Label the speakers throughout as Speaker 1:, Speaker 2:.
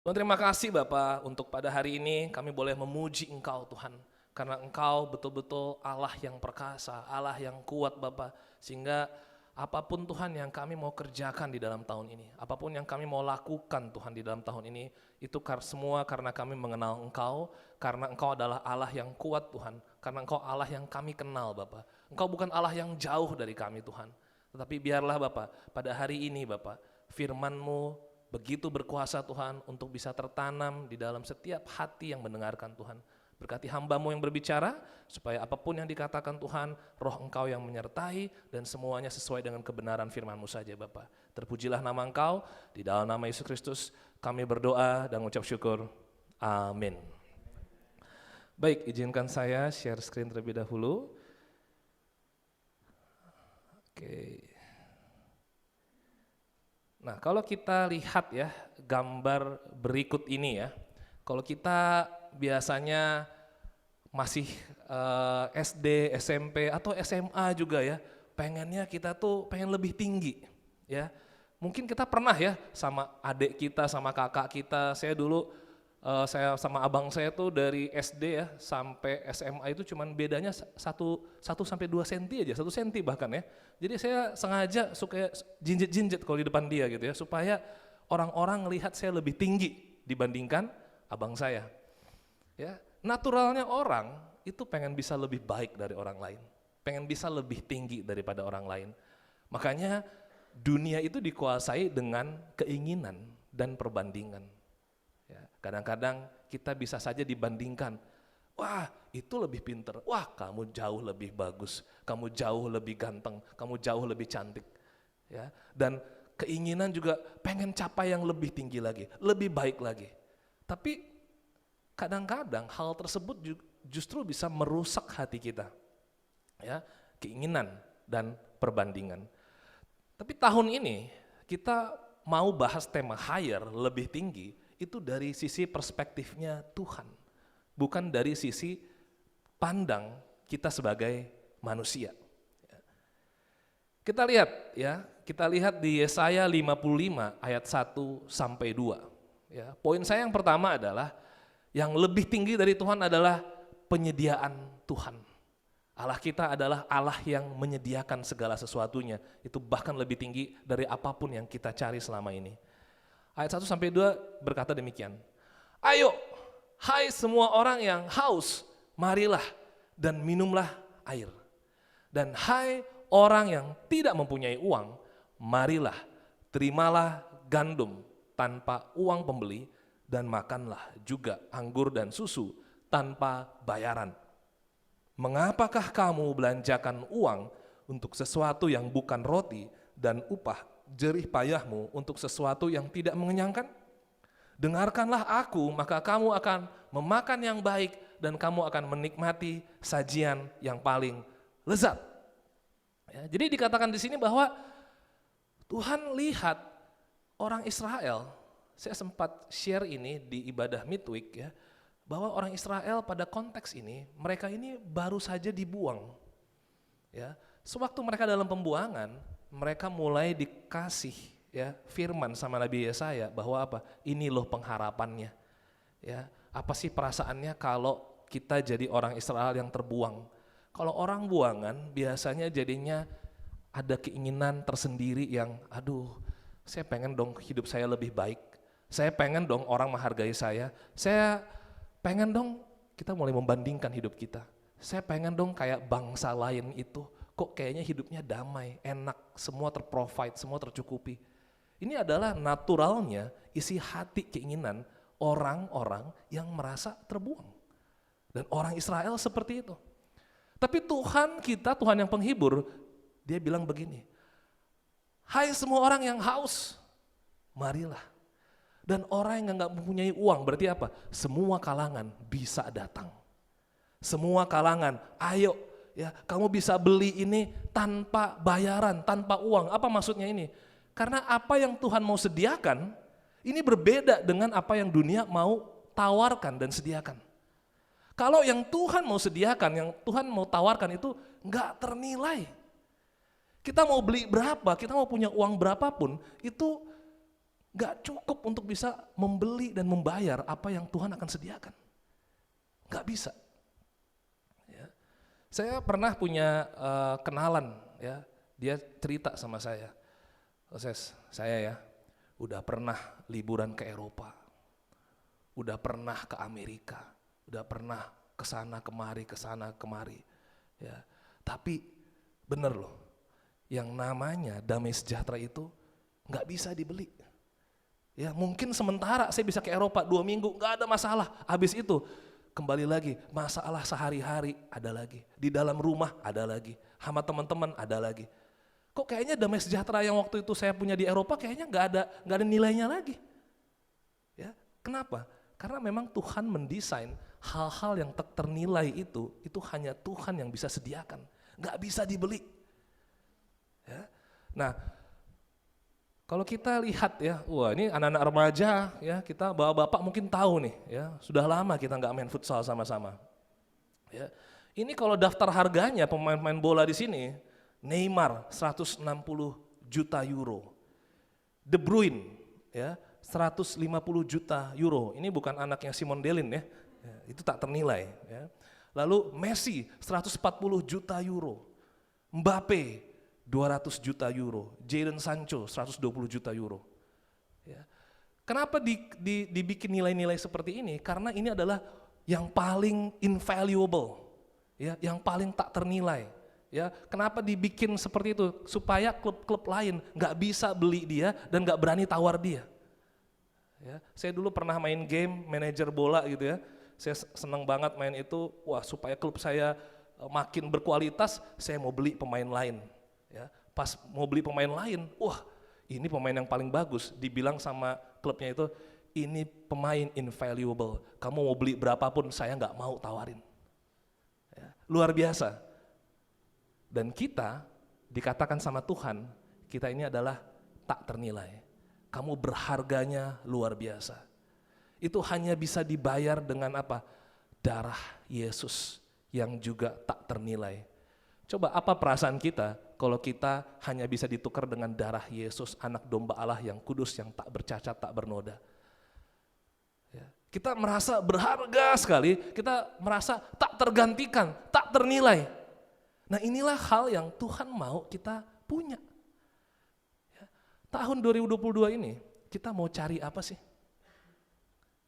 Speaker 1: Tuhan terima kasih Bapa untuk pada hari ini kami boleh memuji Engkau Tuhan. Karena Engkau betul-betul Allah yang perkasa, Allah yang kuat Bapa. Sehingga apapun Tuhan yang kami mau kerjakan di dalam tahun ini, apapun yang kami mau lakukan Tuhan di dalam tahun ini, itu semua karena kami mengenal Engkau, karena Engkau adalah Allah yang kuat Tuhan, karena Engkau Allah yang kami kenal Bapa. Engkau bukan Allah yang jauh dari kami Tuhan. Tetapi biarlah Bapa, pada hari ini Bapa, firman-Mu begitu berkuasa Tuhan untuk bisa tertanam di dalam setiap hati yang mendengarkan Tuhan. Berkati hamba-Mu yang berbicara, supaya apapun yang dikatakan Tuhan, roh Engkau yang menyertai, dan semuanya sesuai dengan kebenaran firman-Mu saja Bapa. Terpujilah nama Engkau, di dalam nama Yesus Kristus kami berdoa dan mengucap syukur. Amin. Baik, izinkan saya share screen terlebih dahulu. Oke. Nah, kalau kita lihat ya gambar berikut ini ya, kalau kita biasanya masih SD, SMP atau SMA juga ya, pengennya kita tuh pengen lebih tinggi ya. Mungkin kita pernah ya sama adik kita, sama kakak kita, saya dulu saya sama abang saya tuh dari SD ya sampai SMA itu cuman bedanya 1 sampai 2 senti aja, 1 senti bahkan ya. Jadi saya sengaja suka jinjit-jinjit kalau di depan dia gitu ya, supaya orang-orang lihat saya lebih tinggi dibandingkan abang saya. Ya, naturalnya orang itu pengen bisa lebih baik dari orang lain, pengen bisa lebih tinggi daripada orang lain. Makanya dunia itu dikuasai dengan keinginan dan perbandingan. Ya, kadang-kadang kita bisa saja dibandingkan, wah itu lebih pinter, wah kamu jauh lebih bagus, kamu jauh lebih ganteng, kamu jauh lebih cantik. Ya, dan keinginan juga pengen capai yang lebih tinggi lagi, lebih baik lagi. Tapi kadang-kadang hal tersebut justru bisa merusak hati kita. Ya, keinginan dan perbandingan. Tapi tahun ini kita mau bahas tema higher, lebih tinggi, itu dari sisi perspektifnya Tuhan, bukan dari sisi pandang kita sebagai manusia. Kita lihat ya, kita lihat di Yesaya 55 ayat 1 sampai 2. Ya, poin saya yang pertama adalah yang lebih tinggi dari Tuhan adalah penyediaan Tuhan. Allah kita adalah Allah yang menyediakan segala sesuatunya, itu bahkan lebih tinggi dari apapun yang kita cari selama ini. Ayat 1 sampai 2 berkata demikian. Ayo, hai semua orang yang haus, marilah dan minumlah air. Dan hai orang yang tidak mempunyai uang, marilah, terimalah gandum tanpa uang pembeli, dan makanlah juga anggur dan susu tanpa bayaran. Mengapakah kamu belanjakan uang untuk sesuatu yang bukan roti, dan upah jerih payahmu untuk sesuatu yang tidak mengenyangkan? Dengarkanlah aku, maka kamu akan memakan yang baik, dan kamu akan menikmati sajian yang paling lezat. Ya, jadi dikatakan di sini bahwa Tuhan lihat orang Israel. Saya sempat share ini di ibadah midweek ya, bahwa orang Israel pada konteks ini, mereka ini baru saja dibuang. Ya, sewaktu mereka dalam pembuangan, mereka mulai dikasih ya firman sama Nabi Yesaya bahwa apa? Ini loh pengharapannya. Ya, apa sih perasaannya kalau kita jadi orang Israel yang terbuang? Kalau orang buangan biasanya jadinya ada keinginan tersendiri yang aduh, saya pengen dong hidup saya lebih baik. Saya pengen dong orang menghargai saya. Saya pengen dong kita mulai membandingkan hidup kita. Saya pengen dong kayak bangsa lain itu, kok kayaknya hidupnya damai, enak, semua terprovide, semua tercukupi. Ini adalah naturalnya isi hati keinginan orang-orang yang merasa terbuang. Dan orang Israel seperti itu. Tapi Tuhan kita, Tuhan yang penghibur, dia bilang begini, hai semua orang yang haus, marilah. Dan orang yang nggak mempunyai uang, berarti apa? Semua kalangan bisa datang. Semua kalangan, ayo ya, kamu bisa beli ini tanpa bayaran, tanpa uang. Apa maksudnya ini? Karena apa yang Tuhan mau sediakan, ini berbeda dengan apa yang dunia mau tawarkan dan sediakan. Kalau yang Tuhan mau sediakan, yang Tuhan mau tawarkan itu nggak ternilai. Kita mau beli berapa, kita mau punya uang berapapun, itu Gak cukup untuk bisa membeli dan membayar apa yang Tuhan akan sediakan. Gak bisa. Ya. Saya pernah punya kenalan, ya, dia cerita sama saya, saya ya udah pernah liburan ke Eropa, udah pernah ke Amerika, udah pernah kesana kemari, ya. Tapi bener loh, yang namanya damai sejahtera itu nggak bisa dibeli. Ya mungkin sementara saya bisa ke Eropa 2 minggu, nggak ada masalah. Habis itu kembali lagi, masalah sehari-hari ada lagi, di dalam rumah ada lagi, sama teman-teman ada lagi. Kok kayaknya damai sejahtera yang waktu itu saya punya di Eropa kayaknya nggak ada nilainya lagi. Ya, kenapa? Karena memang Tuhan mendesain hal-hal yang ternilai itu hanya Tuhan yang bisa sediakan, nggak bisa dibeli. Ya. Nah, kalau kita lihat ya, wah ini anak-anak remaja ya, kita bapak-bapak mungkin tahu nih ya, sudah lama kita nggak main futsal sama-sama. Ya. Ini kalau daftar harganya pemain-pemain bola di sini, Neymar 160 juta euro, De Bruyne ya 150 juta euro. Ini bukan anaknya Simon Delin ya, itu tak ternilai. Ya. Lalu Messi 140 juta euro, Mbappe 200 juta euro, Jadon Sancho 120 juta euro. Ya. Kenapa dibikin nilai-nilai seperti ini? Karena ini adalah yang paling invaluable, ya, yang paling tak ternilai. Ya, kenapa dibikin seperti itu? Supaya klub-klub lain nggak bisa beli dia dan nggak berani tawar dia. Ya, saya dulu pernah main game manajer bola gitu ya. Saya senang banget main itu. Wah, supaya klub saya makin berkualitas, saya mau beli pemain lain. Ya, pas mau beli pemain lain, wah ini pemain yang paling bagus, dibilang sama klubnya itu, ini pemain invaluable, kamu mau beli berapapun saya nggak mau tawarin. Ya, luar biasa. Dan kita dikatakan sama Tuhan, kita ini adalah tak ternilai, kamu berharganya luar biasa. Itu hanya bisa dibayar dengan apa? Darah Yesus yang juga tak ternilai. Coba apa perasaan kita kalau kita hanya bisa ditukar dengan darah Yesus, anak domba Allah yang kudus, yang tak bercacat, tak bernoda. Ya. Kita merasa berharga sekali, kita merasa tak tergantikan, tak ternilai. Nah inilah hal yang Tuhan mau kita punya. Ya. Tahun 2022 ini kita mau cari apa sih?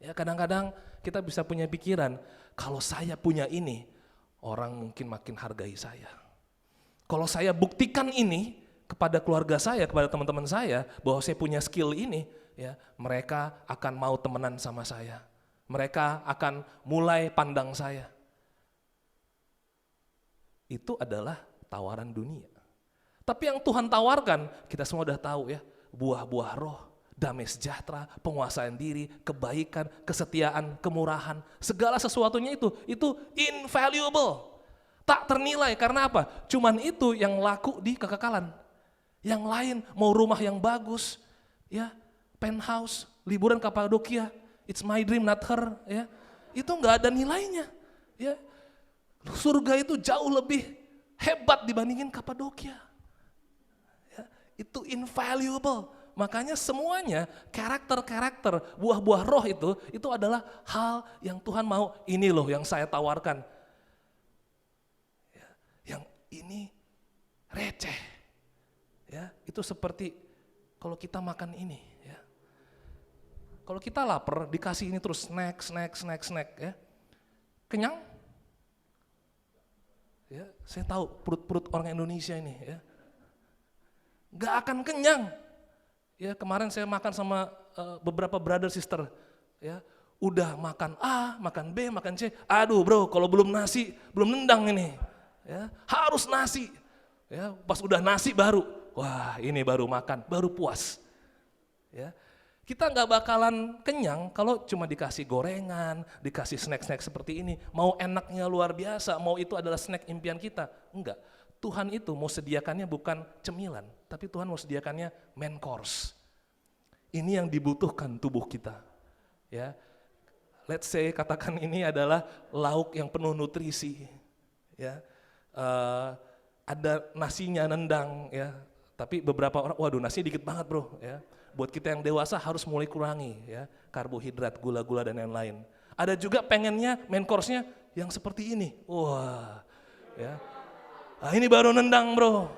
Speaker 1: Ya kadang-kadang kita bisa punya pikiran, kalau saya punya ini, orang mungkin makin hargai saya. Kalau saya buktikan ini kepada keluarga saya, kepada teman-teman saya, bahwa saya punya skill ini, ya, mereka akan mau temenan sama saya. Mereka akan mulai pandang saya. Itu adalah tawaran dunia. Tapi yang Tuhan tawarkan, kita semua udah tahu ya, buah-buah roh, damai sejahtera, penguasaan diri, kebaikan, kesetiaan, kemurahan, segala sesuatunya itu invaluable. Tak ternilai, karena apa? Cuman itu yang laku di kekekalan. Yang lain mau rumah yang bagus, ya, penthouse, liburan Kapadokia, it's my dream not her, ya. Itu nggak ada nilainya, ya. Surga itu jauh lebih hebat dibandingin Kapadokia. Ya, itu invaluable. Makanya semuanya karakter-karakter, buah-buah roh itu adalah hal yang Tuhan mau. Ini loh yang saya tawarkan. Yang ini receh, ya itu seperti kalau kita makan ini, ya. Kalau kita lapar dikasih ini terus snack, ya kenyang, ya saya tahu perut orang Indonesia ini, ya nggak akan kenyang, ya kemarin saya makan sama beberapa brother sister, ya udah makan A, makan B, makan C, aduh bro kalau belum nasi belum nendang ini. Ya, harus nasi, ya, pas udah nasi baru, wah ini baru makan, baru puas. Ya, kita nggak bakalan kenyang kalau cuma dikasih gorengan, dikasih snack-snack seperti ini. Mau enaknya luar biasa, mau itu adalah snack impian kita, enggak. Tuhan itu mau sediakannya bukan cemilan, tapi Tuhan mau sediakannya main course. Ini yang dibutuhkan tubuh kita. Ya, let's say katakan ini adalah lauk yang penuh nutrisi, ya. Ada nasinya nendang, ya, tapi beberapa orang, waduh nasi dikit banget bro, ya. buat kita yang dewasa harus mulai kurangi ya, karbohidrat, gula-gula dan lain-lain. Ada juga pengennya main course-nya yang seperti ini. Wah, ya. Nah, ini baru nendang, bro.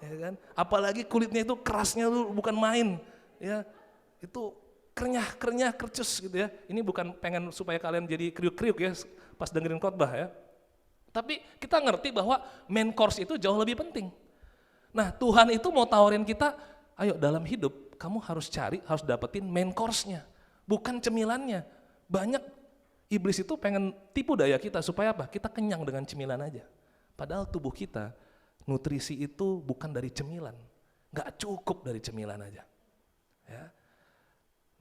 Speaker 1: Ya kan? Apalagi kulitnya itu kerasnya tuh bukan main. Ya. Itu krenyah, kercus gitu ya. Ini bukan pengen supaya kalian jadi kriuk-kriuk ya pas dengerin khotbah ya. Tapi kita ngerti bahwa main course itu jauh lebih penting. Nah, Tuhan itu mau tawarin kita, ayo dalam hidup kamu harus cari, harus dapetin main course-nya, bukan cemilannya. Banyak iblis itu pengen tipu daya kita supaya apa? Kita kenyang dengan cemilan aja. Padahal tubuh kita, nutrisi itu bukan dari cemilan, nggak cukup dari cemilan aja. Ya.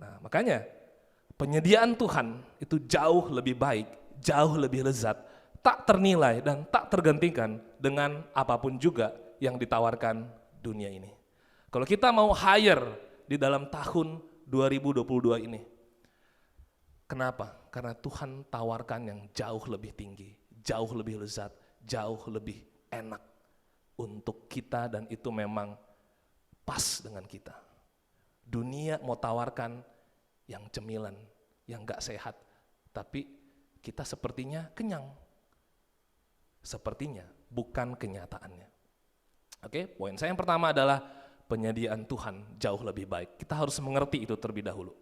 Speaker 1: Nah, makanya penyediaan Tuhan itu jauh lebih baik, jauh lebih lezat, tak ternilai dan tak tergantikan dengan apapun juga yang ditawarkan dunia ini. Kalau kita mau hire di dalam tahun 2022 ini, kenapa? Karena Tuhan tawarkan yang jauh lebih tinggi, jauh lebih lezat, jauh lebih enak untuk kita dan itu memang pas dengan kita. Dunia mau tawarkan yang cemilan, yang gak sehat, tapi kita sepertinya kenyang. Sepertinya, bukan kenyataannya. Oke, poin saya yang pertama adalah penyediaan Tuhan jauh lebih baik. Kita harus mengerti itu terlebih dahulu.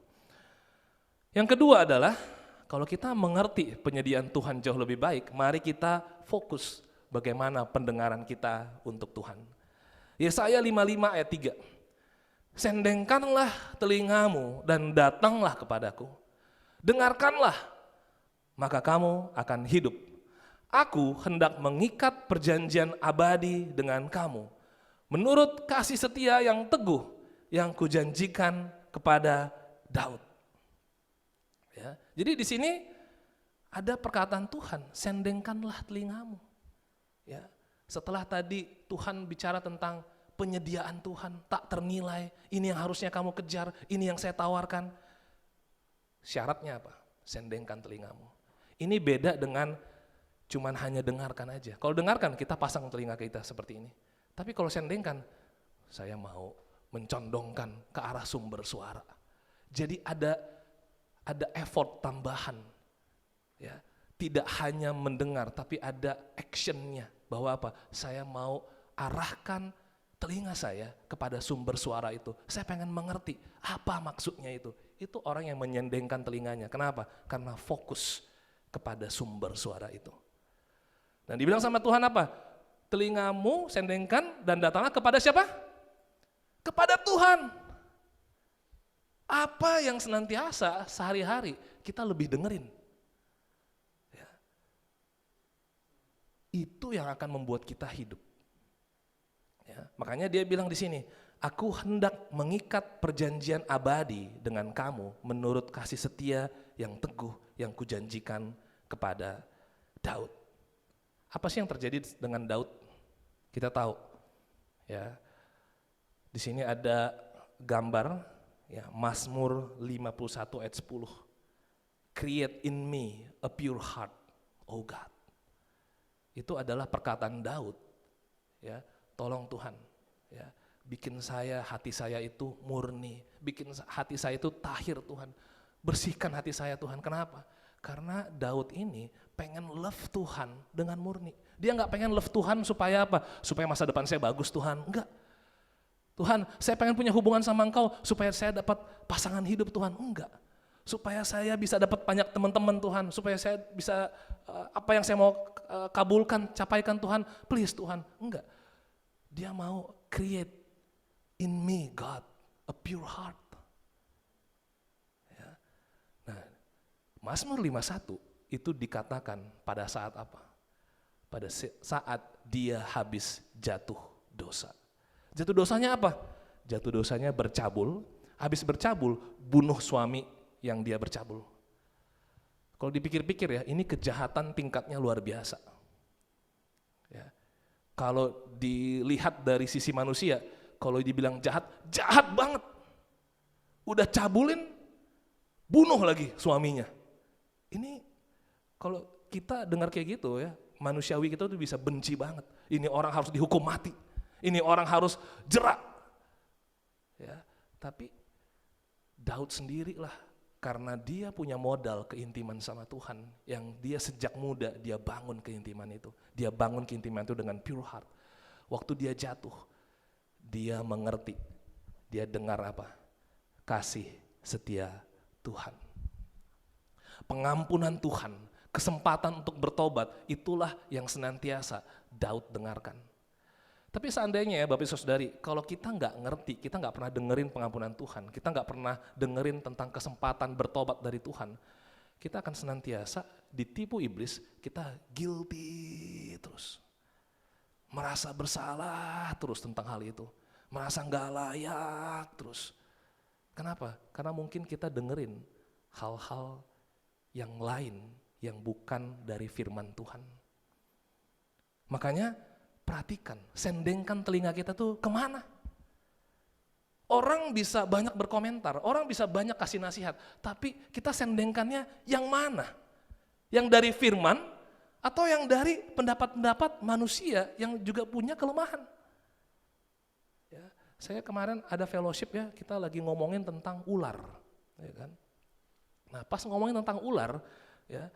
Speaker 1: Yang kedua adalah, kalau kita mengerti penyediaan Tuhan jauh lebih baik, mari kita fokus bagaimana pendengaran kita untuk Tuhan. Yesaya 55 ayat 3. Sendengkanlah telingamu dan datanglah kepadaku. Dengarkanlah, maka kamu akan hidup. Aku hendak mengikat perjanjian abadi dengan kamu, menurut kasih setia yang teguh yang kujanjikan kepada Daud. Ya, jadi di sini ada perkataan Tuhan, sendengkanlah telingamu. Ya, setelah tadi Tuhan bicara tentang penyediaan Tuhan tak ternilai, ini yang harusnya kamu kejar, ini yang saya tawarkan. Syaratnya apa? Sendengkan telingamu. Ini beda dengan cuman hanya dengarkan aja. Kalau dengarkan kita pasang telinga kita seperti ini. Tapi kalau sendengkan, saya mau mencondongkan ke arah sumber suara. Jadi ada effort tambahan. Ya, tidak hanya mendengar tapi ada actionnya. Bahwa apa? Saya mau arahkan telinga saya kepada sumber suara itu. Saya pengen mengerti apa maksudnya itu. Itu orang yang menyendengkan telinganya. Kenapa? Karena fokus kepada sumber suara itu. Dan dibilang sama Tuhan apa? Telingamu sendengkan dan datanglah kepada siapa? Kepada Tuhan. Apa yang senantiasa sehari-hari kita lebih dengerin. Ya. Itu yang akan membuat kita hidup. Ya. Makanya dia bilang di sini, aku hendak mengikat perjanjian abadi dengan kamu menurut kasih setia yang teguh yang kujanjikan kepada Daud. Apa sih yang terjadi dengan Daud? Kita tahu, ya. Di sini ada gambar, ya, Mazmur 51 ayat 10. Create in me a pure heart, oh God. Itu adalah perkataan Daud, ya. Tolong Tuhan, ya, bikin hati saya itu murni, bikin hati saya itu tahir Tuhan. Bersihkan hati saya Tuhan. Kenapa? Karena Daud ini pengen love Tuhan dengan murni. Dia nggak pengen love Tuhan supaya apa? Supaya masa depan saya bagus Tuhan. Enggak. Tuhan, saya pengen punya hubungan sama Engkau supaya saya dapat pasangan hidup Tuhan. Enggak. Supaya saya bisa dapat banyak teman-teman Tuhan. Supaya saya bisa apa yang saya mau kabulkan, capaikan Tuhan. Please Tuhan. Enggak. Dia mau create in me God a pure heart. Ya. Nah, Mazmur 51 itu dikatakan pada saat apa? Pada saat dia habis jatuh dosa. Jatuh dosanya apa? Jatuh dosanya bercabul, habis bercabul bunuh suami yang dia bercabul. Kalau dipikir-pikir ya, ini kejahatan tingkatnya luar biasa. Ya. Kalau dilihat dari sisi manusia, kalau dibilang jahat, jahat banget. Udah cabulin, bunuh lagi suaminya. Ini kalau kita dengar kayak gitu ya, manusiawi kita tuh bisa benci banget. Ini orang harus dihukum mati. Ini orang harus jerak. Ya. Tapi Daud sendirilah, karena dia punya modal keintiman sama Tuhan, yang dia sejak muda dia bangun keintiman itu. Dia bangun keintiman itu dengan pure heart. Waktu dia jatuh, dia mengerti, dia dengar apa? Kasih setia Tuhan. Pengampunan Tuhan, kesempatan untuk bertobat, itulah yang senantiasa Daud dengarkan. Tapi seandainya ya Bapak Ibu Saudari, kalau kita nggak ngerti, kita nggak pernah dengerin pengampunan Tuhan, kita nggak pernah dengerin tentang kesempatan bertobat dari Tuhan, kita akan senantiasa ditipu iblis, kita guilty terus. Merasa bersalah terus tentang hal itu, merasa nggak layak terus. Kenapa? Karena mungkin kita dengerin hal-hal yang lain yang bukan dari firman Tuhan. Makanya perhatikan, sendengkan telinga kita tuh kemana? Orang bisa banyak berkomentar, orang bisa banyak kasih nasihat, tapi kita sendengkannya yang mana? Yang dari firman atau yang dari pendapat-pendapat manusia yang juga punya kelemahan? Ya, saya kemarin ada fellowship ya, kita lagi ngomongin tentang ular, ya kan? Nah pas ngomongin tentang ular, ya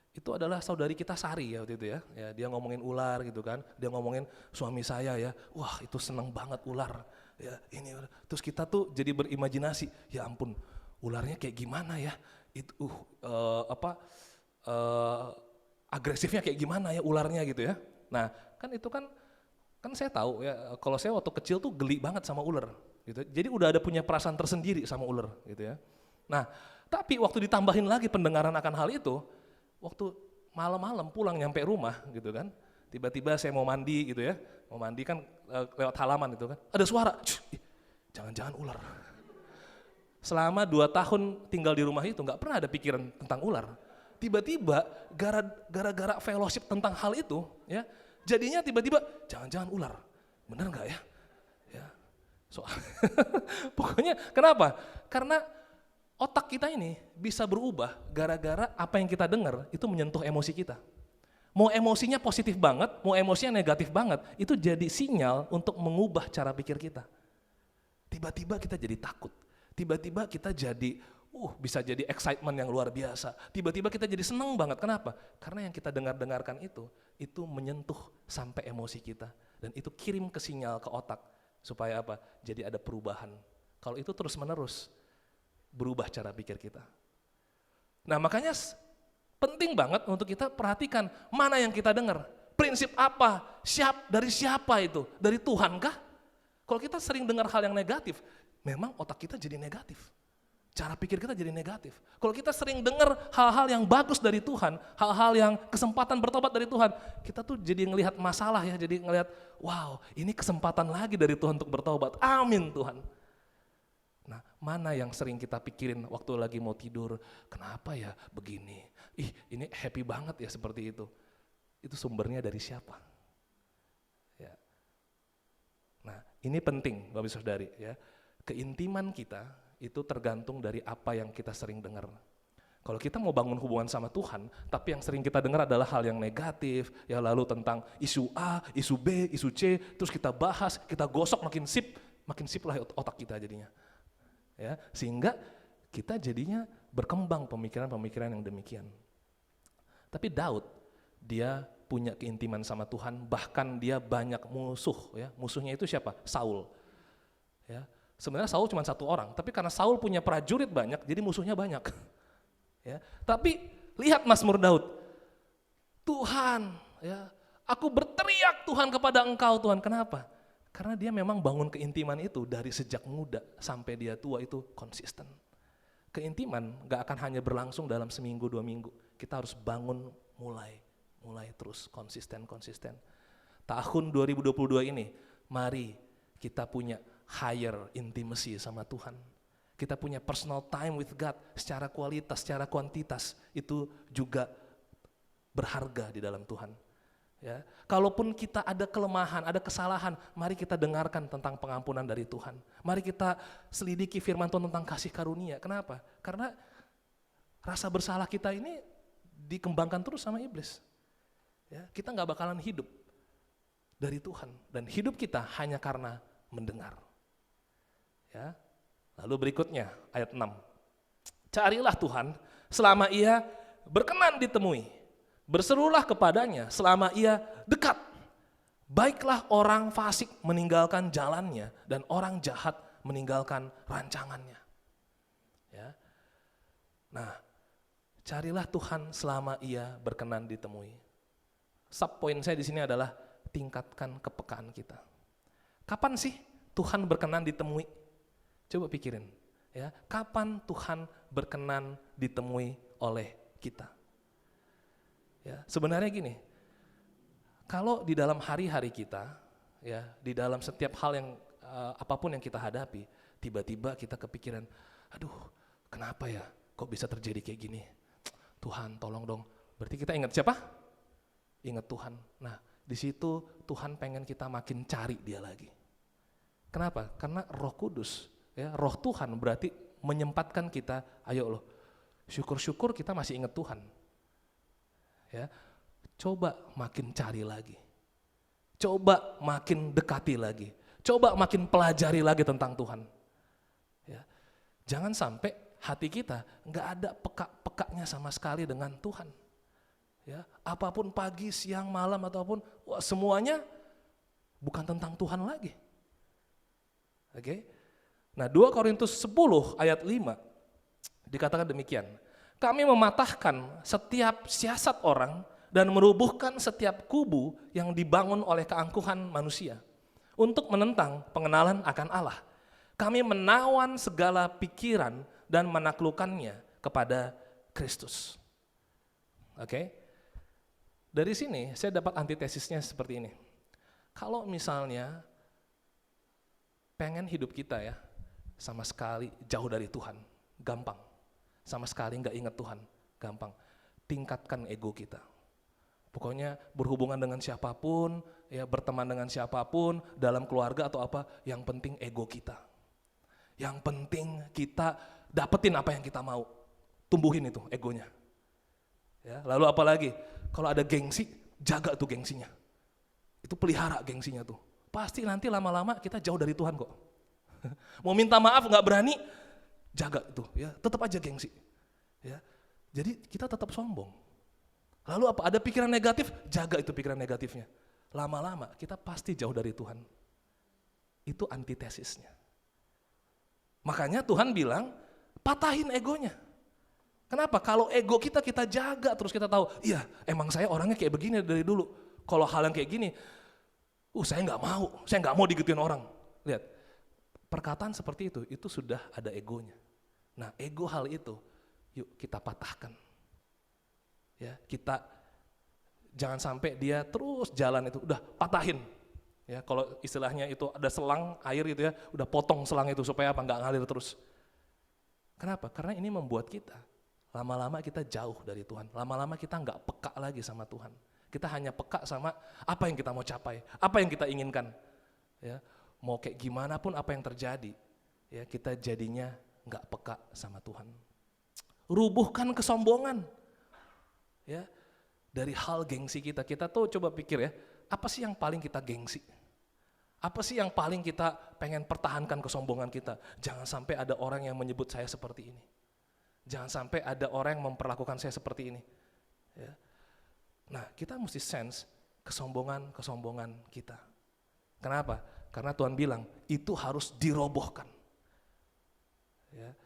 Speaker 1: itu adalah saudari kita Sari ya waktu itu ya, dia ngomongin ular gitu kan, dia ngomongin suami saya ya, wah itu seneng banget ular, ya ini, terus kita tuh jadi berimajinasi, ya ampun ularnya kayak gimana ya, itu agresifnya kayak gimana ya ularnya gitu ya. Nah kan itu kan saya tahu ya, kalau saya waktu kecil tuh geli banget sama ular gitu, jadi udah ada punya perasaan tersendiri sama ular gitu ya. Nah tapi waktu ditambahin lagi pendengaran akan hal itu, waktu malam-malam pulang nyampe rumah gitu kan, tiba-tiba saya mau mandi gitu ya, mau mandi kan lewat halaman itu kan, ada suara, jangan-jangan ular. Selama 2 tahun tinggal di rumah itu nggak pernah ada pikiran tentang ular. Tiba-tiba gara-gara fellowship tentang hal itu, ya jadinya tiba-tiba jangan-jangan ular, bener nggak ya? Ya, pokoknya kenapa? Karena otak kita ini bisa berubah gara-gara apa yang kita dengar itu menyentuh emosi kita. Mau emosinya positif banget, mau emosinya negatif banget, itu jadi sinyal untuk mengubah cara pikir kita. Tiba-tiba kita jadi takut, tiba-tiba kita jadi, bisa jadi excitement yang luar biasa, tiba-tiba kita jadi seneng banget. Kenapa? Karena yang kita dengarkan itu menyentuh sampai emosi kita. Dan itu kirim ke sinyal ke otak, supaya apa? Jadi ada perubahan. Kalau itu terus menerus, berubah cara pikir kita. Nah makanya penting banget untuk kita perhatikan mana yang kita dengar. Prinsip apa? Dari siapa itu? Dari Tuhan kah? Kalau kita sering dengar hal yang negatif, memang otak kita jadi negatif. Cara pikir kita jadi negatif. Kalau kita sering dengar hal-hal yang bagus dari Tuhan, hal-hal yang kesempatan bertobat dari Tuhan, kita tuh jadi ngelihat masalah ya, jadi ngelihat, wow ini kesempatan lagi dari Tuhan untuk bertobat. Amin Tuhan. Nah, mana yang sering kita pikirin waktu lagi mau tidur, kenapa ya begini? Ini happy banget ya seperti itu. Itu sumbernya dari siapa? Ya. Nah, ini penting Bapak Ibu Saudari ya. Keintiman kita itu tergantung dari apa yang kita sering dengar. Kalau kita mau bangun hubungan sama Tuhan, tapi yang sering kita dengar adalah hal yang negatif, ya lalu tentang isu A, isu B, isu C, terus kita bahas, kita gosok makin sip lah otak kita jadinya. Ya, sehingga kita jadinya berkembang pemikiran-pemikiran yang demikian. Tapi Daud, dia punya keintiman sama Tuhan, bahkan dia banyak musuh. Ya. Musuhnya itu siapa? Saul. Ya. Sebenarnya Saul cuma 1 orang, tapi karena Saul punya prajurit banyak, jadi musuhnya banyak. Ya. Tapi lihat Mazmur Daud, Tuhan, ya, aku berteriak Tuhan kepada Engkau Tuhan. Kenapa? Karena dia memang bangun keintiman itu dari sejak muda sampai dia tua itu konsisten. Keintiman gak akan hanya berlangsung dalam seminggu 2 minggu. Kita harus bangun mulai terus konsisten. Tahun 2022 ini, mari kita punya higher intimacy sama Tuhan. Kita punya personal time with God secara kualitas, secara kuantitas itu juga berharga di dalam Tuhan. Ya, kalaupun kita ada kelemahan, ada kesalahan, mari kita dengarkan tentang pengampunan dari Tuhan. Mari kita selidiki firman Tuhan tentang kasih karunia. Kenapa? Karena rasa bersalah kita ini dikembangkan terus sama iblis. Ya, kita nggak bakalan hidup dari Tuhan dan hidup kita hanya karena mendengar. Ya, Lalu berikutnya ayat 6. Carilah Tuhan selama ia berkenan ditemui. Berserulah kepadanya selama ia dekat. Baiklah orang fasik meninggalkan jalannya dan orang jahat meninggalkan rancangannya. Ya. Nah, carilah Tuhan selama ia berkenan ditemui. Subpoint saya di sini adalah tingkatkan kepekaan kita. Kapan sih Tuhan berkenan ditemui? Coba pikirin, ya, kapan Tuhan berkenan ditemui oleh kita? Ya, sebenarnya gini, kalau di dalam hari-hari kita, ya, di dalam setiap hal yang apapun yang kita hadapi, tiba-tiba kita kepikiran, aduh, kenapa ya, kok bisa terjadi kayak gini? Tuhan, tolong dong. Berarti kita ingat siapa? Ingat Tuhan. Nah, di situ Tuhan pengen kita makin cari Dia lagi. Kenapa? Karena Roh Kudus, ya, Roh Tuhan berarti menyempatkan kita, ayo loh, syukur-syukur kita masih ingat Tuhan. Ya, coba makin cari lagi. Coba makin dekati lagi. Coba makin pelajari lagi tentang Tuhan. Ya, jangan sampai hati kita nggak ada peka-pekanya sama sekali dengan Tuhan. Ya, apapun pagi, siang, malam ataupun semuanya bukan tentang Tuhan lagi. Oke? Nah, 2 Korintus 10 ayat 5 dikatakan demikian. Kami mematahkan setiap siasat orang dan merubuhkan setiap kubu yang dibangun oleh keangkuhan manusia untuk menentang pengenalan akan Allah. Kami menawan segala pikiran dan menaklukkannya kepada Kristus. Oke? Dari sini saya dapat antitesisnya seperti ini. Kalau misalnya pengen hidup kita ya sama sekali jauh dari Tuhan, gampang. Sama sekali nggak ingat Tuhan, gampang. Tingkatkan ego kita. Pokoknya berhubungan dengan siapapun, ya berteman dengan siapapun, dalam keluarga atau apa, yang penting ego kita. Yang penting kita dapetin apa yang kita mau. Tumbuhin itu egonya. Ya, lalu apa lagi? Kalau ada gengsi, jaga tuh gengsinya. Itu pelihara gengsinya tuh. Pasti nanti lama-lama kita jauh dari Tuhan kok. Mau minta maaf nggak berani, jaga itu, ya, tetap aja gengsi. Ya. Jadi kita tetap sombong. Lalu apa? Ada pikiran negatif, jaga itu pikiran negatifnya. Lama-lama kita pasti jauh dari Tuhan. Itu antitesisnya. Makanya Tuhan bilang, patahin egonya. Kenapa? Kalau ego kita jaga terus kita tahu, iya emang saya orangnya kayak begini dari dulu. Kalau hal yang kayak gini, saya nggak mau digituin orang. Lihat, perkataan seperti itu sudah ada egonya. Nah, ego hal itu, yuk kita patahkan. Ya, kita jangan sampai dia terus jalan itu, udah patahin. Ya, kalau istilahnya itu ada selang air gitu ya, udah potong selang itu supaya apa? Nggak ngalir terus. Kenapa? Karena ini membuat kita lama-lama kita jauh dari Tuhan. Lama-lama kita nggak peka lagi sama Tuhan. Kita hanya peka sama apa yang kita mau capai, apa yang kita inginkan. Ya, mau kayak gimana pun apa yang terjadi, ya kita jadinya nggak peka sama Tuhan. Rubuhkan kesombongan. Ya, dari hal gengsi kita tuh coba pikir ya, apa sih yang paling kita gengsi? Apa sih yang paling kita pengen pertahankan kesombongan kita? Jangan sampai ada orang yang menyebut saya seperti ini. Jangan sampai ada orang yang memperlakukan saya seperti ini. Ya. Nah, kita mesti sense kesombongan kita. Kenapa? Karena Tuhan bilang, itu harus dirobohkan. Ya.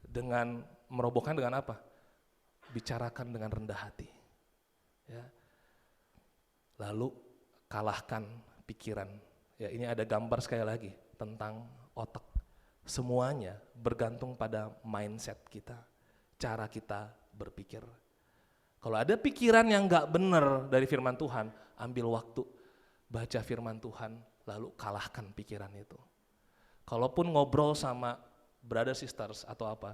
Speaker 1: Dengan merobohkan dengan apa? Bicarakan dengan rendah hati. Ya. Lalu kalahkan pikiran. Ya, ini ada gambar sekali lagi tentang otak. Semuanya bergantung pada mindset kita, cara kita berpikir. Kalau ada pikiran yang gak benar dari firman Tuhan, ambil waktu, baca firman Tuhan, lalu kalahkan pikiran itu. Kalaupun ngobrol sama brother sisters atau apa,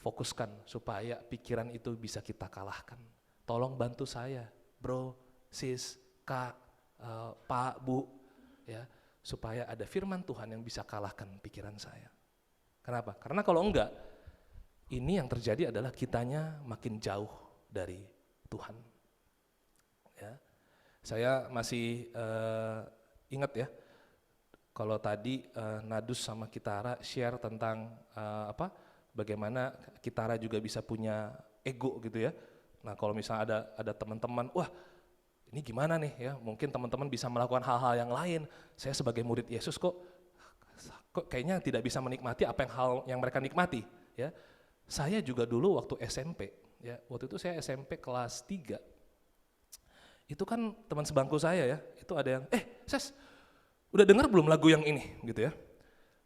Speaker 1: fokuskan supaya pikiran itu bisa kita kalahkan. Tolong bantu saya, bro, sis, kak, pak, bu, ya, supaya ada firman Tuhan yang bisa kalahkan pikiran saya. Kenapa? Karena kalau enggak, ini yang terjadi adalah kitanya makin jauh dari Tuhan. Ya. Saya masih ingat ya, Kalau tadi Nadus sama Kitara share tentang bagaimana Kitara juga bisa punya ego gitu ya. Nah kalau misalnya ada teman-teman, wah ini gimana nih ya, mungkin teman-teman bisa melakukan hal-hal yang lain. Saya sebagai murid Yesus kok kayaknya tidak bisa menikmati apa yang mereka nikmati ya. Saya juga dulu waktu SMP ya, waktu itu saya SMP kelas 3. Itu kan teman sebangku saya ya, itu ada yang, Ses, udah dengar belum lagu yang ini gitu ya?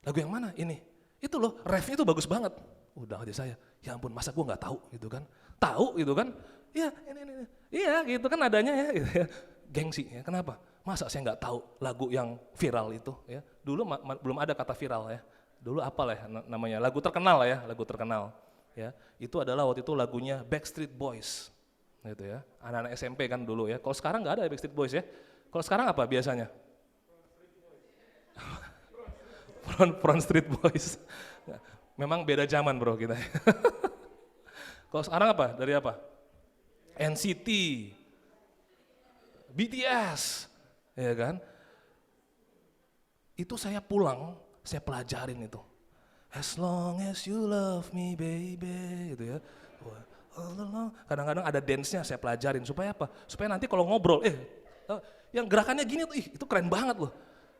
Speaker 1: Lagu yang mana? Ini. Itu loh, refnya tuh bagus banget. Udah aja saya, ya ampun masa gue nggak tahu gitu kan? Tahu gitu kan? Iya, ini. Iya gitu kan adanya ya, gitu ya. Gengsi ya, kenapa? Masa saya nggak tahu lagu yang viral itu ya? Dulu belum ada kata viral ya. Dulu apa lah ya namanya? Lagu terkenal lah ya, lagu terkenal. Ya, itu adalah waktu itu lagunya Backstreet Boys. Gitu ya. Anak-anak SMP kan dulu ya. Kalau sekarang nggak ada Backstreet Boys ya. Kalau sekarang apa biasanya? Front Street Boys. Memang beda zaman bro kita. Kalau sekarang apa? Dari apa? NCT, BTS, ya kan? Itu saya pulang, saya pelajarin itu. As long as you love me baby, gitu ya. Kadang-kadang ada dance-nya saya pelajarin, supaya apa? Supaya nanti kalau ngobrol, yang gerakannya gini tuh, itu keren banget loh.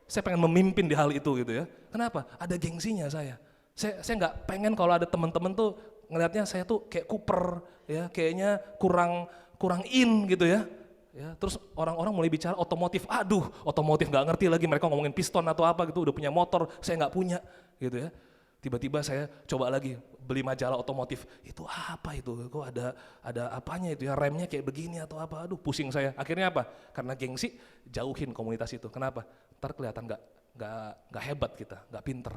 Speaker 1: Saya pengen memimpin di hal itu gitu ya. Kenapa? Ada gengsinya saya. Saya nggak pengen kalau ada teman-teman tuh ngelihatnya saya tuh kayak kuper, ya, kayaknya kurang in gitu ya. Ya, terus orang-orang mulai bicara otomotif, aduh otomotif nggak ngerti lagi, mereka ngomongin piston atau apa gitu, udah punya motor, saya nggak punya gitu ya. Tiba-tiba saya coba lagi beli majalah otomotif, itu apa itu, kok ada apanya itu ya, remnya kayak begini atau apa, aduh pusing saya. Akhirnya apa? Karena gengsi, jauhin komunitas itu. Kenapa? Ntar kelihatan nggak hebat kita, nggak pinter.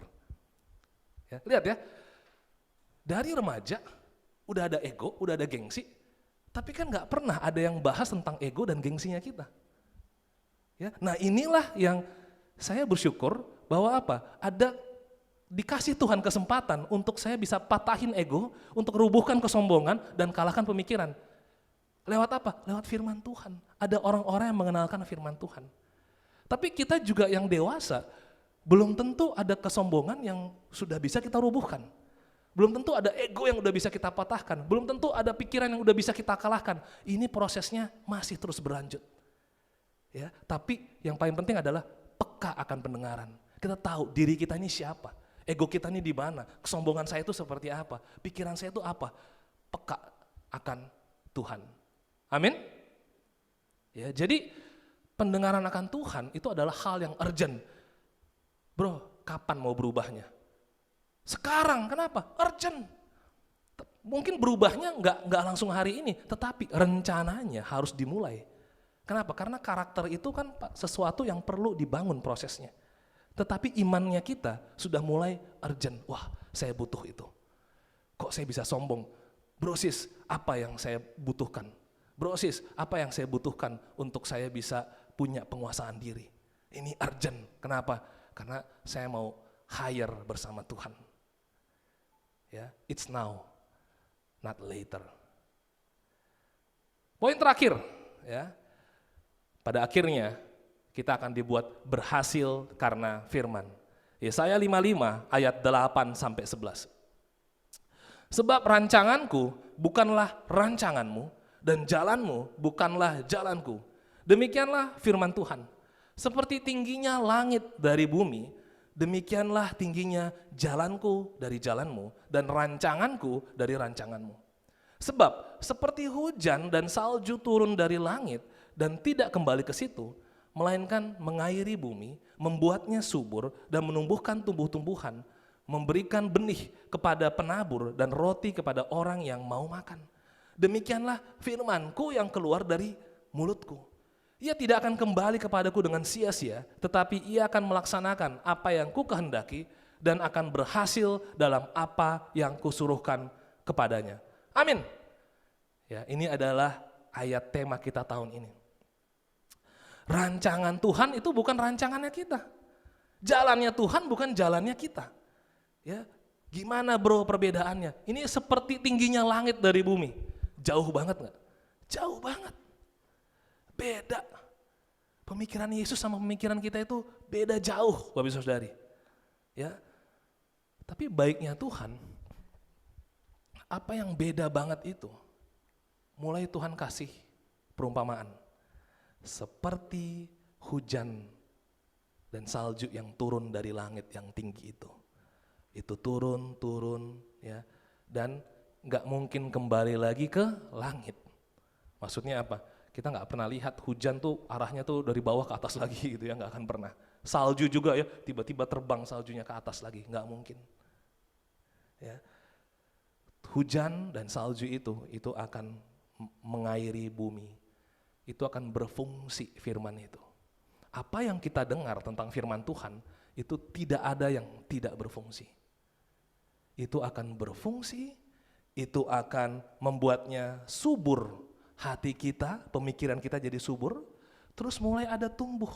Speaker 1: Ya, lihat ya, dari remaja udah ada ego, udah ada gengsi, tapi kan nggak pernah ada yang bahas tentang ego dan gengsinya kita. Ya, nah inilah yang saya bersyukur bahwa apa? Ada dikasih Tuhan kesempatan untuk saya bisa patahin ego, untuk rubuhkan kesombongan dan kalahkan pemikiran. Lewat apa? Lewat firman Tuhan. Ada orang-orang yang mengenalkan firman Tuhan. Tapi kita juga yang dewasa, belum tentu ada kesombongan yang sudah bisa kita rubuhkan. Belum tentu ada ego yang udah bisa kita patahkan. Belum tentu ada pikiran yang udah bisa kita kalahkan. Ini prosesnya masih terus berlanjut. Ya, tapi yang paling penting adalah peka akan pendengaran. Kita tahu diri kita ini siapa. Ego kita ini di mana? Kesombongan saya itu seperti apa? Pikiran saya itu apa? Peka akan Tuhan. Amin? Ya, jadi pendengaran akan Tuhan itu adalah hal yang urgent. Bro, kapan mau berubahnya? Sekarang, kenapa? Urgent. Mungkin berubahnya nggak langsung hari ini, tetapi rencananya harus dimulai. Kenapa? Karena karakter itu kan sesuatu yang perlu dibangun prosesnya. Tetapi imannya kita sudah mulai urgent. Wah, saya butuh itu. Kok saya bisa sombong? Bro sis, apa yang saya butuhkan? Bro sis, apa yang saya butuhkan untuk saya bisa punya penguasaan diri? Ini urgent. Kenapa? Karena saya mau hire bersama Tuhan. Ya, it's now, not later. Poin terakhir, ya. Pada akhirnya kita akan dibuat berhasil karena firman. Yesaya 55 ayat 8 sampai 11. Sebab rancanganku bukanlah rancanganmu dan jalanmu bukanlah jalanku. Demikianlah firman Tuhan. Seperti tingginya langit dari bumi, demikianlah tingginya jalanku dari jalanmu dan rancanganku dari rancanganmu. Sebab seperti hujan dan salju turun dari langit dan tidak kembali ke situ, melainkan mengairi bumi, membuatnya subur dan menumbuhkan tumbuh-tumbuhan, memberikan benih kepada penabur dan roti kepada orang yang mau makan. Demikianlah firmanku yang keluar dari mulutku. Ia tidak akan kembali kepadaku dengan sia-sia, tetapi ia akan melaksanakan apa yang ku kehendaki dan akan berhasil dalam apa yang kusuruhkan kepadanya. Amin. Ya, ini adalah ayat tema kita tahun ini. Rancangan Tuhan itu bukan rancangannya kita. Jalannya Tuhan bukan jalannya kita. Ya, gimana bro perbedaannya? Ini seperti tingginya langit dari bumi. Jauh banget nggak? Jauh banget. Beda. Pemikiran Yesus sama pemikiran kita itu beda jauh, Bapak Ibu Saudari. Ya. Tapi baiknya Tuhan, apa yang beda banget itu? Mulai Tuhan kasih perumpamaan. Seperti hujan dan salju yang turun dari langit yang tinggi itu. Itu turun ya. Dan gak mungkin kembali lagi ke langit. Maksudnya apa? Kita nggak pernah lihat hujan tuh arahnya tuh dari bawah ke atas lagi gitu ya, nggak akan pernah. Salju juga ya, tiba-tiba terbang saljunya ke atas lagi, nggak mungkin. Ya. Hujan dan salju itu akan mengairi bumi, itu akan berfungsi firman itu. Apa yang kita dengar tentang firman Tuhan, itu tidak ada yang tidak berfungsi. Itu akan berfungsi, itu akan membuatnya subur hati kita, pemikiran kita jadi subur, terus mulai ada tumbuh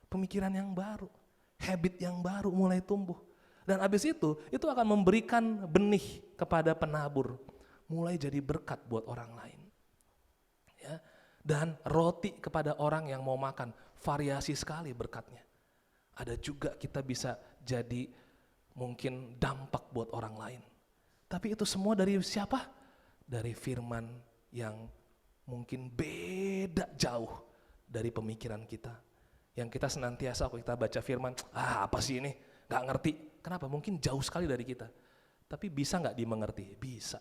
Speaker 1: pemikiran yang baru, habit yang baru mulai tumbuh. Dan habis itu akan memberikan benih kepada penabur, mulai jadi berkat buat orang lain. Ya. Dan roti kepada orang yang mau makan, variasi sekali berkatnya. Ada juga kita bisa jadi mungkin dampak buat orang lain. Tapi itu semua dari siapa? Dari firman yang mungkin beda jauh dari pemikiran kita. Yang kita senantiasa kalau kita baca firman, apa sih ini? Gak ngerti. Kenapa? Mungkin jauh sekali dari kita. Tapi bisa gak dimengerti? Bisa.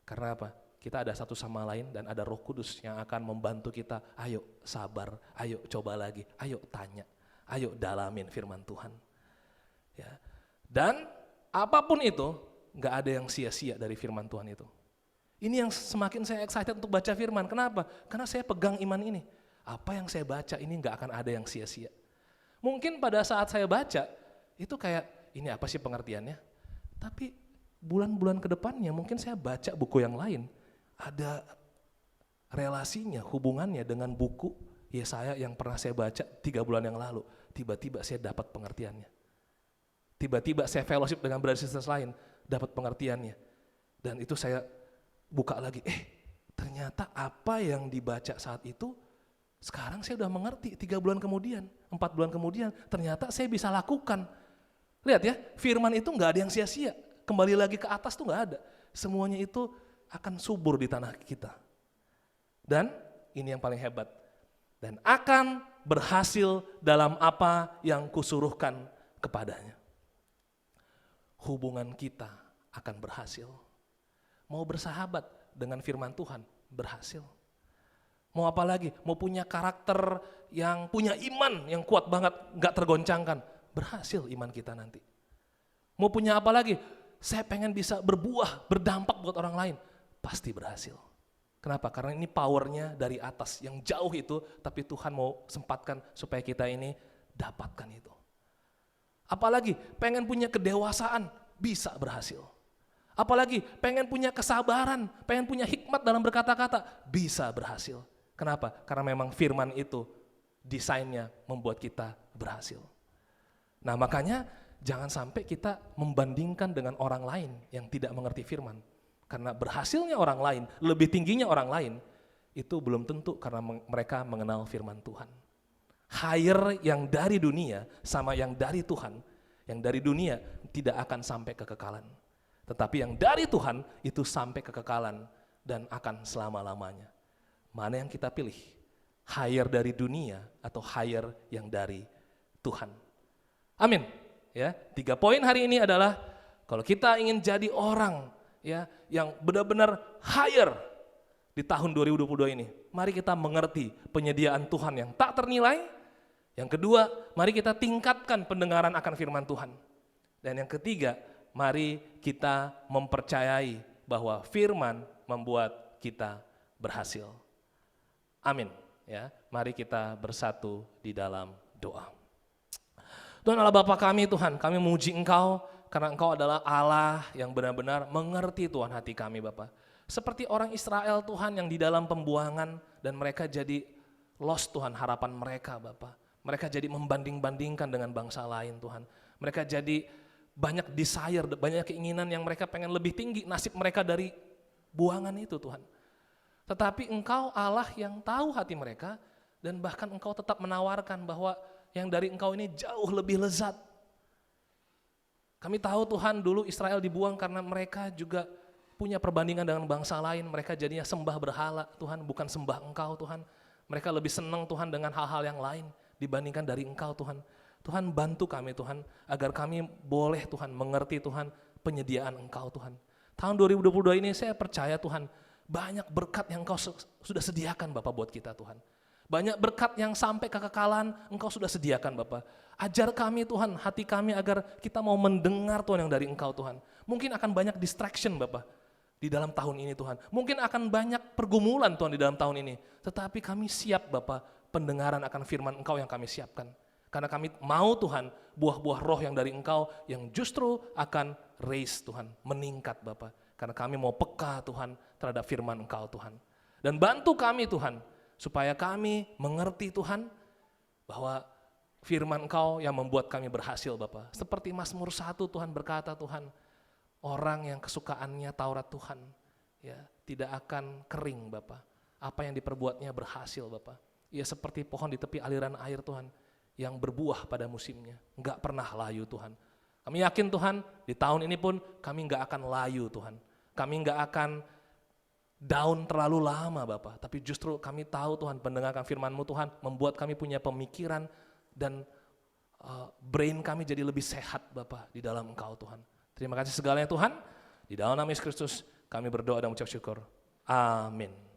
Speaker 1: Karena apa? Kita ada satu sama lain dan ada Roh Kudus yang akan membantu kita. Ayo sabar, ayo coba lagi, ayo tanya, ayo dalamin firman Tuhan. Ya. Dan apapun itu, gak ada yang sia-sia dari firman Tuhan itu. Ini yang semakin saya excited untuk baca firman. Kenapa? Karena saya pegang iman ini. Apa yang saya baca ini gak akan ada yang sia-sia. Mungkin pada saat saya baca, itu kayak, ini apa sih pengertiannya? Tapi bulan-bulan ke depannya mungkin saya baca buku yang lain. Ada relasinya, hubungannya dengan buku Yesaya yang pernah saya baca 3 bulan yang lalu. Tiba-tiba saya dapat pengertiannya. Tiba-tiba saya fellowship dengan brother sisters lain, dapat pengertiannya. Dan itu saya buka lagi, ternyata apa yang dibaca saat itu, sekarang saya udah mengerti 3 bulan kemudian, 4 bulan kemudian, ternyata saya bisa lakukan. Lihat ya, firman itu gak ada yang sia-sia, kembali lagi ke atas tuh gak ada. Semuanya itu akan subur di tanah kita. Dan ini yang paling hebat, dan akan berhasil dalam apa yang kusuruhkan kepadanya. Hubungan kita akan berhasil. Mau bersahabat dengan firman Tuhan, berhasil. Mau apa lagi? Mau punya karakter yang punya iman yang kuat banget, gak tergoncangkan, berhasil iman kita nanti. Mau punya apa lagi? Saya pengen bisa berbuah, berdampak buat orang lain, pasti berhasil. Kenapa? Karena ini powernya dari atas yang jauh itu, tapi Tuhan mau sempatkan supaya kita ini dapatkan itu. Apalagi pengen punya kedewasaan, bisa berhasil. Apalagi pengen punya kesabaran, pengen punya hikmat dalam berkata-kata, bisa berhasil. Kenapa? Karena memang firman itu desainnya membuat kita berhasil. Nah makanya jangan sampai kita membandingkan dengan orang lain yang tidak mengerti firman. Karena berhasilnya orang lain, lebih tingginya orang lain, itu belum tentu karena mereka mengenal firman Tuhan. Hire yang dari dunia sama yang dari Tuhan, yang dari dunia tidak akan sampai kekekalan. Tetapi yang dari Tuhan itu sampai kekekalan dan akan selama-lamanya. Mana yang kita pilih? Hire dari dunia atau hire yang dari Tuhan? Amin. Ya, 3 poin hari ini adalah kalau kita ingin jadi orang ya yang benar-benar hire di tahun 2022 ini, mari kita mengerti penyediaan Tuhan yang tak ternilai. Yang kedua, mari kita tingkatkan pendengaran akan firman Tuhan. Dan yang ketiga, mari kita mempercayai bahwa firman membuat kita berhasil. Amin. Ya, mari kita bersatu di dalam doa. Tuhan Allah Bapa kami, Tuhan, kami memuji Engkau karena Engkau adalah Allah yang benar-benar mengerti Tuhan hati kami, Bapa. Seperti orang Israel, Tuhan, yang di dalam pembuangan dan mereka jadi lost, Tuhan, harapan mereka, Bapa. Mereka jadi membanding-bandingkan dengan bangsa lain, Tuhan. Mereka jadi banyak desire, banyak keinginan yang mereka pengen lebih tinggi nasib mereka dari buangan itu, Tuhan. Tetapi Engkau Allah yang tahu hati mereka, Dan bahkan Engkau tetap menawarkan bahwa yang dari Engkau ini jauh lebih lezat. Kami tahu Tuhan dulu Israel dibuang karena mereka juga punya perbandingan dengan bangsa lain. Mereka jadinya sembah berhala Tuhan, bukan sembah Engkau Tuhan. Mereka lebih senang Tuhan dengan hal-hal yang lain dibandingkan dari Engkau Tuhan. Tuhan bantu kami Tuhan, agar kami boleh Tuhan mengerti Tuhan penyediaan Engkau Tuhan. Tahun 2022 ini saya percaya Tuhan, banyak berkat yang Engkau sudah sediakan Bapak buat kita Tuhan. Banyak berkat yang sampai kekekalan Engkau sudah sediakan Bapak. Ajar kami Tuhan, hati kami agar kita mau mendengar Tuhan yang dari Engkau Tuhan. Mungkin akan banyak distraction Bapak di dalam tahun ini Tuhan. Mungkin akan banyak pergumulan Tuhan di dalam tahun ini. Tetapi kami siap Bapak pendengaran akan firman Engkau yang kami siapkan. Karena kami mau Tuhan buah-buah roh yang dari Engkau yang justru akan raise Tuhan, meningkat Bapak. Karena kami mau peka Tuhan terhadap firman Engkau Tuhan. Dan bantu kami Tuhan, supaya kami mengerti Tuhan bahwa firman Engkau yang membuat kami berhasil Bapak. Seperti Mazmur 1 Tuhan berkata Tuhan, orang yang kesukaannya Taurat Tuhan ya tidak akan kering Bapak. Apa yang diperbuatnya berhasil Bapak. Ia seperti pohon di tepi aliran air Tuhan yang berbuah pada musimnya. Enggak pernah layu Tuhan. Kami yakin Tuhan di tahun ini pun kami enggak akan layu Tuhan. Kami enggak akan down terlalu lama Bapak, tapi justru kami tahu Tuhan pendengarkan firman-Mu Tuhan membuat kami punya pemikiran dan brain kami jadi lebih sehat Bapak di dalam Engkau Tuhan. Terima kasih segalanya Tuhan, di dalam nama Yesus Kristus kami berdoa dan mengucap syukur. Amin.